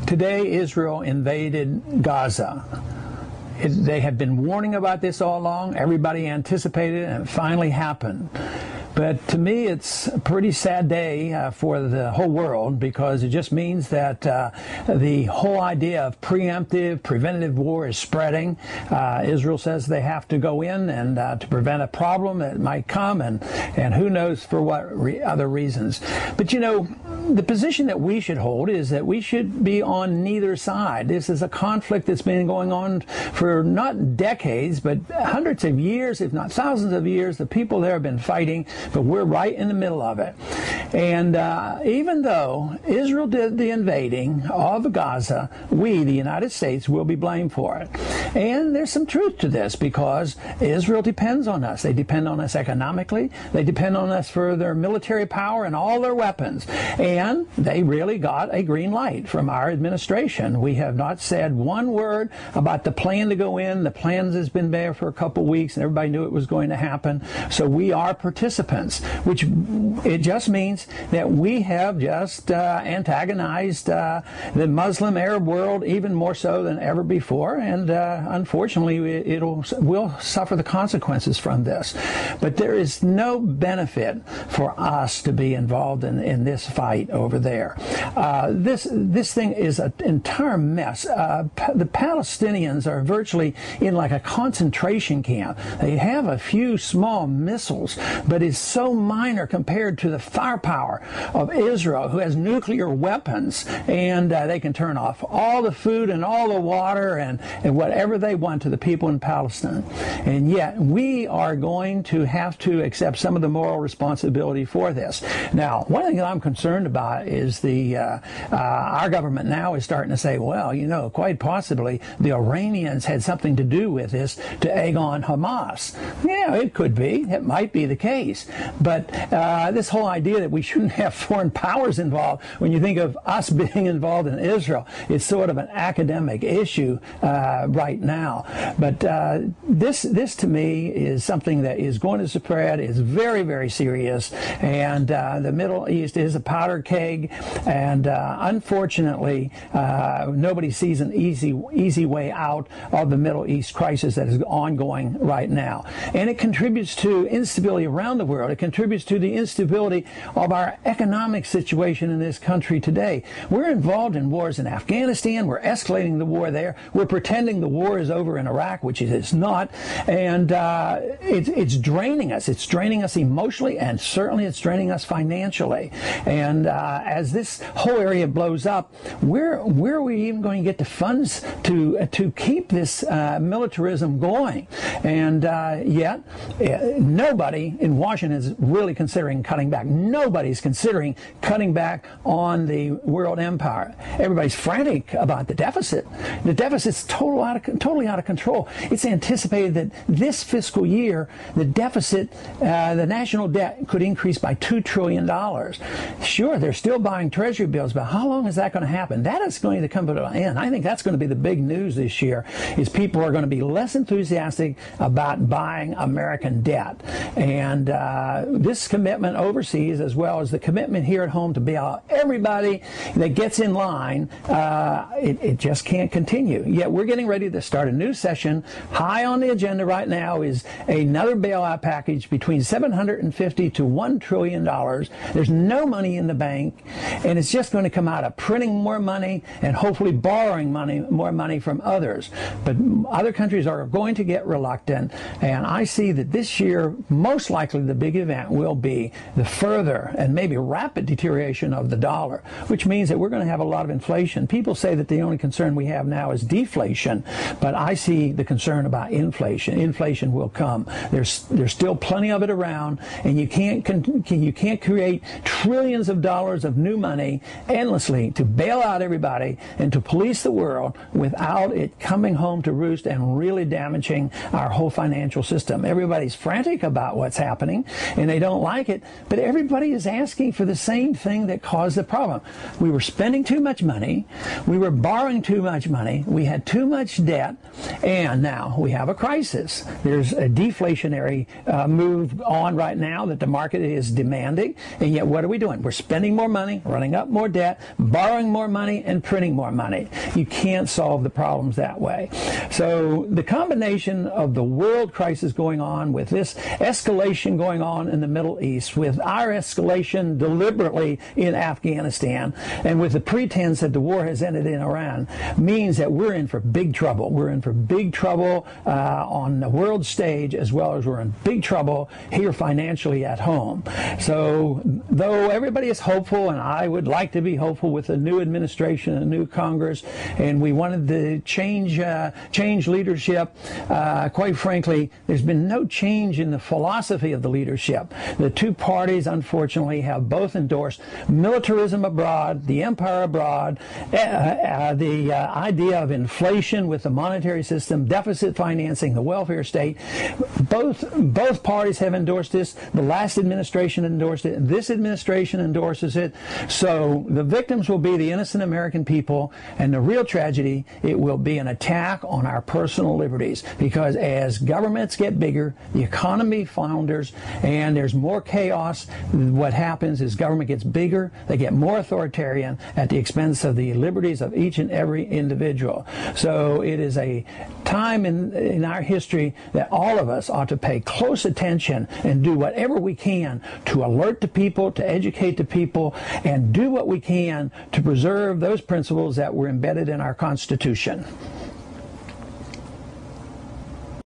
Today, Israel invaded Gaza. They have been warning about this all along. Everybody anticipated it, and it finally happened. But to me, it's a pretty sad day for the whole world, because it just means that the whole idea of preemptive, preventative war is spreading. Israel says they have to go in and to prevent a problem that might come, and who knows for what other reasons. But you know, the position that we should hold is that we should be on neither side. This is a conflict that's been going on for not decades, but hundreds of years, if not thousands of years. The people there have been fighting, but we're right in the middle of it. And even though Israel did the invading of Gaza, we, the United States, will be blamed for it. And there's some truth to this, because Israel depends on us. They depend on us economically. They depend on us for their military power and all their weapons. And they really got a green light from our administration. We have not said one word about the plan to go in. The plan has been there for a couple weeks, and everybody knew it was going to happen. So we are participants, which it just means that we have just antagonized the Muslim Arab world even more so than ever before. And unfortunately, we'll suffer the consequences from this. But there is no benefit for us to be involved in this fight over there. This thing is an entire mess. The Palestinians are virtually in like a concentration camp. They have a few small missiles, but it's so minor compared to the firepower of Israel, who has nuclear weapons, and they can turn off all the food and all the water and whatever they want to the people in Palestine. And yet we are going to have to accept some of the moral responsibility for this. Now, one thing that I'm concerned about is our government now is starting to say, well, you know, quite possibly the Iranians had something to do with this to egg on Hamas. Yeah, it could be. It might be the case. But this whole idea that we shouldn't have foreign powers involved, when you think of us being involved in Israel, it's sort of an academic issue right now. But this to me is something that is going to spread. It's very, very serious. And the Middle East is a powder keg. And unfortunately, nobody sees an easy way out of the Middle East crisis that is ongoing right now. And it contributes to instability around the world. It contributes to the instability of our economic situation in this country today. We're involved in wars in Afghanistan. We're escalating the war there. We're pretending the war is over in Iraq, which it is not. And it's draining us. It's draining us emotionally, and certainly it's draining us financially. And as this whole area blows up, where are we even going to get the funds to keep this militarism going? And yet, nobody in Washington is really considering cutting back. Nobody's considering cutting back on the world empire. Everybody's frantic about the deficit. The deficit's totally out of control. It's anticipated that this fiscal year, the deficit, the national debt could increase by $2 trillion. Sure, they're still buying treasury bills, but how long is that going to happen? That is going to come to an end. I think that's going to be the big news this year, is people are going to be less enthusiastic about buying American debt. And this commitment overseas, as well as the commitment here at home to bail out everybody that gets in line, it just can't continue. Yet we're getting ready to start a new session. High on the agenda right now is another bailout package between $750 to $1 trillion. There's no money in the bank, and it's just going to come out of printing more money and hopefully borrowing more money from others. But other countries are going to get reluctant, and I see that this year, most likely the big event will be the further and maybe rapid deterioration of the dollar, which means that we're going to have a lot of inflation. People say that the only concern we have now is deflation, but I see the concern about inflation. Inflation will come. There's still plenty of it around, and you can't create trillions of dollars of new money endlessly to bail out everybody and to police the world without it coming home to roost and really damaging our whole financial system. Everybody's frantic about what's happening, and they don't like it, but everybody is asking for the same thing that caused the problem. We were spending too much money, we were borrowing too much money, we had too much debt, and now we have a crisis. There's a deflationary move on right now that the market is demanding, and yet what are we doing? We're spending spending more money, running up more debt, borrowing more money, and printing more money. You can't solve the problems that way. So the combination of the world crisis going on with this escalation going on in the Middle East, with our escalation deliberately in Afghanistan, and with the pretense that the war has ended in Iran, means that we're in for big trouble. We're in for big trouble on the world stage, as well as we're in big trouble here financially at home. So though everybody is hopeful, and I would like to be hopeful with a new administration, a new Congress, and we wanted to change leadership, quite frankly, there's been no change in the philosophy of the leadership. The two parties, unfortunately, have both endorsed militarism abroad, the empire abroad, the idea of inflation with the monetary system, deficit financing, the welfare state. Both parties have endorsed this. The last administration endorsed it. This administration endorses it. So the victims will be the innocent American people, and the real tragedy, it will be an attack on our personal liberties, because as governments get bigger, the economy flounders, and there's more chaos. What happens is government gets bigger, they get more authoritarian at the expense of the liberties of each and every individual. So it is a time in our history that all of us ought to pay close attention and do whatever we can to alert the people, to educate the people, and do what we can to preserve those principles that were embedded in our Constitution.